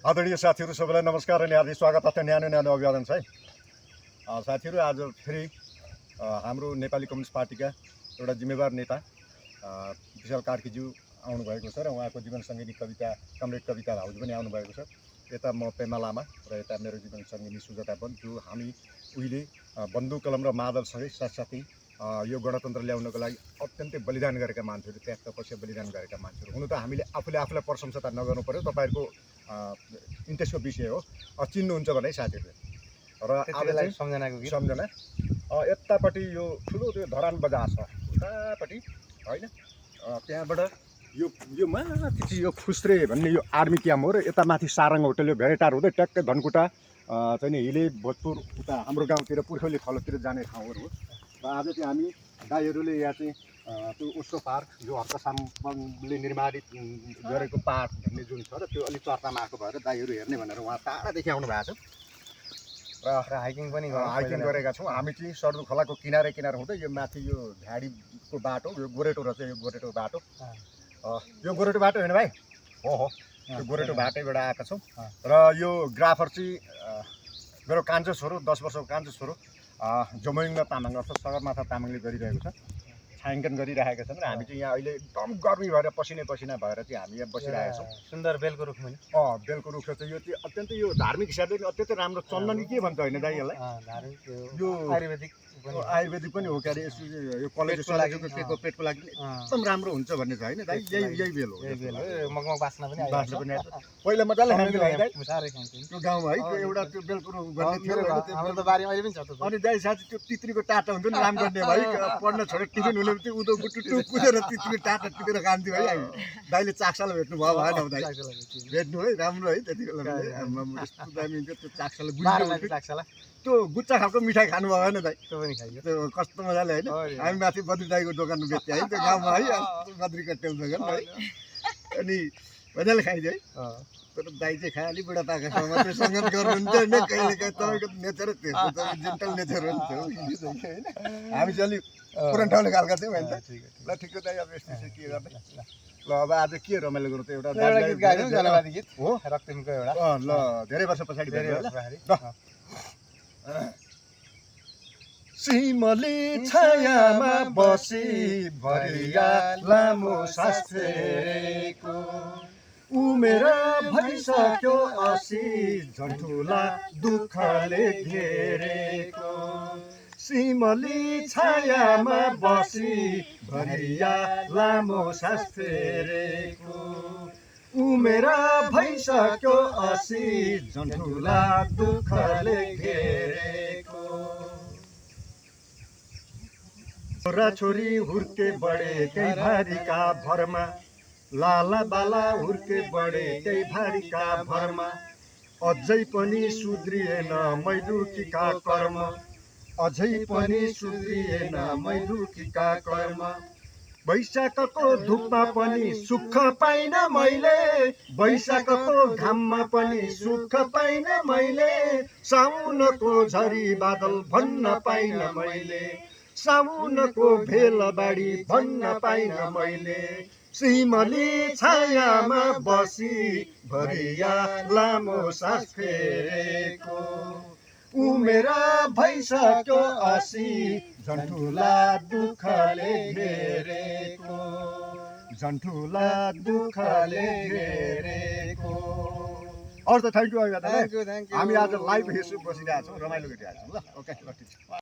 आदरणीय साथीहरू सबैलाई नमस्कार अनि हार्दिक स्वागत तथा न्यानो अभिवादन छ है। साथीहरू आज फेरि हाम्रो नेपाली कम्युनिस्ट पार्टीका एउटा जिम्मेवार नेता विशाल कार्कीज्यू आउनुभएको छ र उहाँको जीवन सङ्गिनी कविता कमरेड कविता भाउजू पनि आउनुभएको छ। यता म पेमा लामा र यता मेरो जीवन सङ्गिनी सुजाता बन, जो हामी उहिले बन्दुक कलम र मादलसँगै साथसाथै यो गणतन्त्र ल्याउनको लागि अत्यन्तै बलिदान गरेका मान्छेहरू, त्याग तपस्या बलिदान गरेका मान्छेहरू। हुनु त हामीले आफूलाई प्रशंसा नगर्नु पर्यो, तपाईँहरूको इन्ट्रेस्टको विषय हो, चिन्नुहुन्छ भने साथीहरूले। र आज सम्झना यतापट्टि यो ठुलो त्यो धरान बजार छ उतापट्टि होइन, त्यहाँबाट यो माथि चाहिँ यो खुस्रे भन्ने यो आर्मी क्याम्प हो र यता माथि सारङ होटल यो भेरेटार हुँदै ट्याक्कै धनकुटा चाहिँ हिले भोजपुर उता हाम्रो गाउँतिर पुर्खौली थलोतिर जाने ठाउँहरू हो। र आज चाहिँ हामी दाइहरूले यहाँ चाहिँ त्यो उसको पार्क जो हर्क सामले निर्माणित गरेको पार्क भन्ने जुन छ र त्यो अलिक चर्चामा आएको भएर दाइहरू हेर्ने भनेर उहाँ टाढादेखि आउनु भएको छ र हाइकिङ गरेका छौँ। हामी चाहिँ सर्दु खोलाको किनारे हुँदै यो माथि यो झाडीको बाटो, यो गोरेटो रहेछ, यो गोरेटो बाटो होइन भाइ? हो यो गोरेटो बाटोबाट आएका छौँ। र यो ग्राफर चाहिँ मेरो कान्छो छोरो, 10 वर्षको कान्छो छोरो जोमोइङ तामाङ अर्थात् सगरमाथा तामाङले गरिरहेको छ, छायाङ्कन गरिरहेका छन्। र हामी चाहिँ यहाँ अहिले एकदम गर्मी भएर पसिना भएर चाहिँ हामी यहाँ बसिरहेका छौँ। सुन्दर बेलको रुख पनि बेलको रुख छ। यो चाहिँ अत्यन्तै यो धार्मिक हिसाबले पनि अत्यन्तै राम्रो चन्दनी के भन्छ होइन दाइ यसलाई? यो आयुर्वेदिक पनि हो क्या अरे। यो कलेजको पेटको लागि एकदम राम्रो हुन्छ भन्ने छ होइन दाइ? यही बेल हो। मगमग बास्ना पनि पहिला मजाले खान्थ्यो है दाइ साह्रै खान्थ्यो त्यो गाउँमा है। त्यो एउटा त्यो बेलको रुख भन्ने थियो, हाम्रो त बारीमा अहिले पनि छ। अनि दाइ साथी त्यो तित्रीको टाटा हुन्थ्यो नि, राम गर्ने भाइ पढ्न छोडेर टिफिन हुने त्यो उदो गुटु कुदेर तित्रीको टाटा टिपेर खान्थ्यो है। दाइले चाक्साला भेट्नु भयो भएन दाइ? भेट्नु है, राम्रो है। त्यति बेला यस्तो दामी हुन्थ्यो त्यो चाक्साला, त्यो गुच्चा खालको मिठाई खानु भयो होइन दाइ? त्यो कस्तो मजाले होइन। हामी माथि बद्री दाईको दोकानमा बेच्थ्यो है त्यो गाउँमा है, बद्री कट्याउ दोकान है। अनि मजाले खाइदियो है। तर दाइ चाहिँ खायो अलिक बुढापाकासँग मात्रै सङ्गत गर्नुहुन्थ्यो होइन कहिले काहीँ। तपाईँको नेचरै त्यस्तो, तपाईँ जेन्टल नेचर हो नि त्यो होइन। हामी चाहिँ अलिक पुरानो ठाउँले खालका थियौँ होइन। ल ठिक छ दाइ, अब यस्तो के गर्ने। ल अब आज के रमाइलो गरौँ त? एउटा गीत हो रक्तिमको एउटा। ल धेरै वर्ष पछाडि सिमली छायामा बसी भरिया लामो सास फेरेको, उमेर भइसक्यो 80 झन्ठुला दुःखले घेरेको। सिमली छायामा बसी भरिया लामो सास फेरेको, उमेर भइसक्यो 80 झन्ठुला दुःखले घेरेको। छोराछोरी हुर्के बढे त्यही भारीका भरमा, लाला बाला हुर्के बढे त्यही भारीका भरमा, अझै पनि सुध्रिएन मैलुकीका कर्म, अझै पनि सुध्रिएन मैलुकीका कर्म। वैशाखको धुपमा पनि सुख पाइन मैले, वैशाखको घाममा पनि सुख पाइन मैले, साउनको झरी बादल भन्न पाइन मैले, साउनको भेलबाडी भन्न पाइन मैले। सिमली छायामा बसी भरिया लामो सास फेरेको, उमेर भइसक्यो 80 झन्ठुला दुःखले घेरेको, झन्ठुला दुःखले घेरेको। अरू त थ्याङ्क यू। हामी आज लाइभ हेर्छु बसिरहेको छौँ, रमाइलो गरिरहेको छौँ। ल ओके ल ठिक छ।